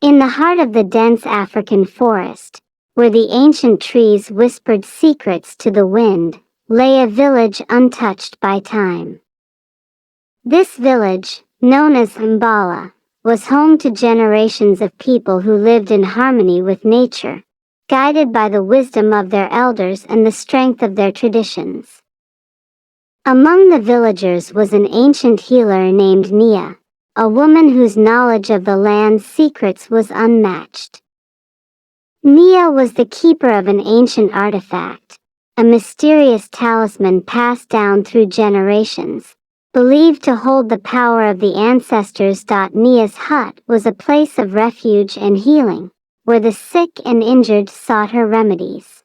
In the heart of the dense African forest, where the ancient trees whispered secrets to the wind, lay a village untouched by time. This village, known as Mbala, was home to generations of people who lived in harmony with nature, guided by the wisdom of their elders and the strength of their traditions. Among the villagers was an ancient healer named Nia, a woman whose knowledge of the land's secrets was unmatched. Nia was the keeper of an ancient artifact, a mysterious talisman passed down through generations, believed to hold the power of the ancestors. Nia's hut was a place of refuge and healing, where the sick and injured sought her remedies.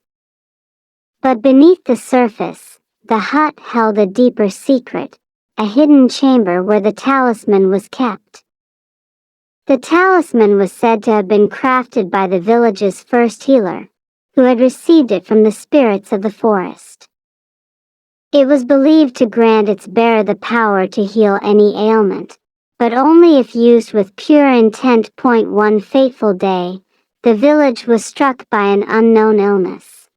But beneath the surface, the hut held a deeper secret, a hidden chamber where the talisman was kept. The talisman was said to have been crafted by the village's first healer, who had received it from the spirits of the forest. It was believed to grant its bearer the power to heal any ailment, but only if used with pure intent. One fateful day, the village was struck by an unknown illness.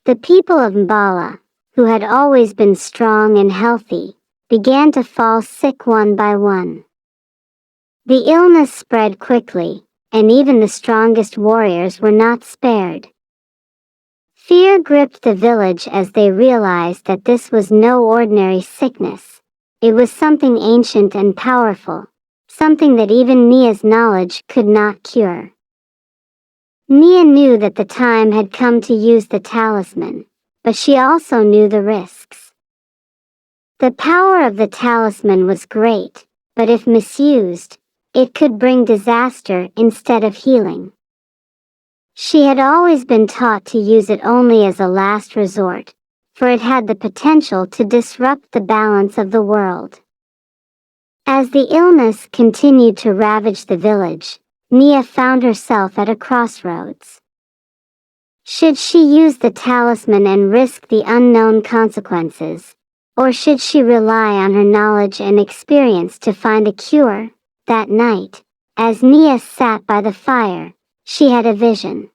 The people of Mbala, who had always been strong and healthy, began to fall sick one by one. The illness spread quickly, and even the strongest warriors were not spared. Fear gripped the village as they realized that this was no ordinary sickness. It was something ancient and powerful, something that even Nia's knowledge could not cure. Nia knew that the time had come to use the talisman, but she also knew the risks. The power of the talisman was great, but if misused, it could bring disaster instead of healing. She had always been taught to use it only as a last resort, for it had the potential to disrupt the balance of the world. As the illness continued to ravage the village, Nia found herself at a crossroads. Should she use the talisman and risk the unknown consequences, or should she rely on her knowledge and experience to find a cure? That night, as Nia sat by the fire, she had a vision.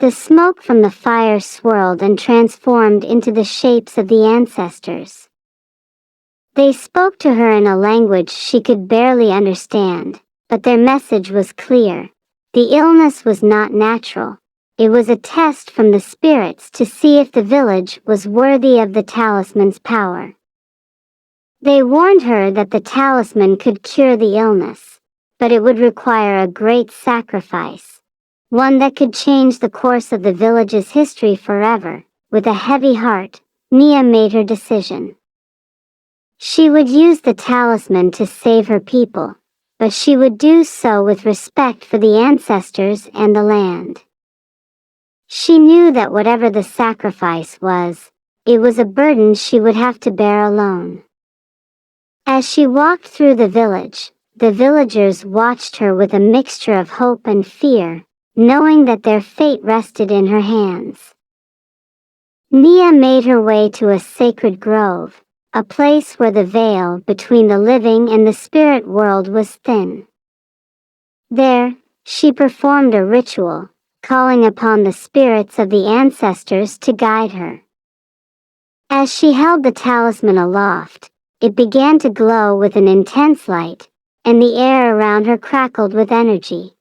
The smoke from the fire swirled and transformed into the shapes of the ancestors. They spoke to her in a language she could barely understand, but their message was clear. The illness was not natural. It was a test from the spirits to see if the village was worthy of the talisman's power. They warned her that the talisman could cure the illness, but it would require a great sacrifice, one that could change the course of the village's history forever. With a heavy heart, Nia made her decision. She would use the talisman to save her people, but she would do so with respect for the ancestors and the land. She knew that whatever the sacrifice was, it was a burden she would have to bear alone. As she walked through the village, the villagers watched her with a mixture of hope and fear, knowing that their fate rested in her hands. Nia made her way to a sacred grove, a place where the veil between the living and the spirit world was thin. There, she performed a ritual, calling upon the spirits of the ancestors to guide her. As she held the talisman aloft, it began to glow with an intense light, and the air around her crackled with energy.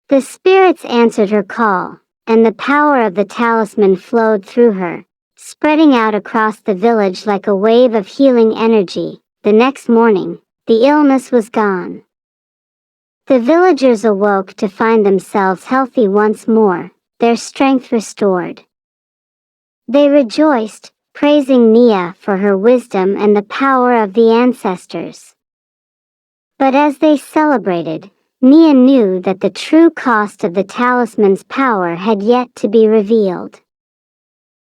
The spirits answered her call, and the power of the talisman flowed through her, spreading out across the village like a wave of healing energy. The next morning, the illness was gone. The villagers awoke to find themselves healthy once more, their strength restored. They rejoiced, praising Nia for her wisdom and the power of the ancestors. But as they celebrated, Nia knew that the true cost of the talisman's power had yet to be revealed.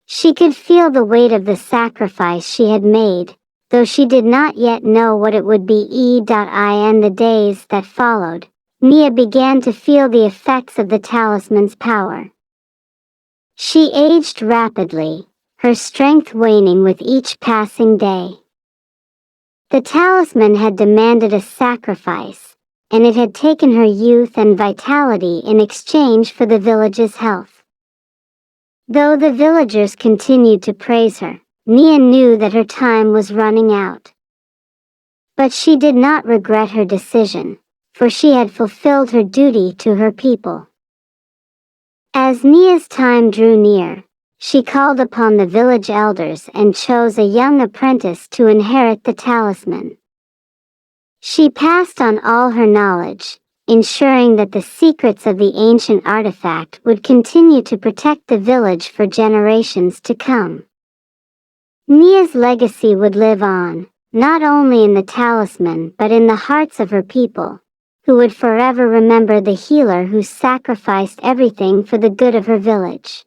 She could feel the weight of the sacrifice she had made, though she did not yet know what it would be. In the days that followed, Nia began to feel the effects of the talisman's power. She aged rapidly, her strength waning with each passing day. The talisman had demanded a sacrifice, and it had taken her youth and vitality in exchange for the village's health. Though the villagers continued to praise her, Nia knew that her time was running out. But she did not regret her decision, for she had fulfilled her duty to her people. As Nia's time drew near, she called upon the village elders and chose a young apprentice to inherit the talisman. She passed on all her knowledge, ensuring that the secrets of the ancient artifact would continue to protect the village for generations to come. Nia's legacy would live on, not only in the talisman but in the hearts of her people, who would forever remember the healer who sacrificed everything for the good of her village.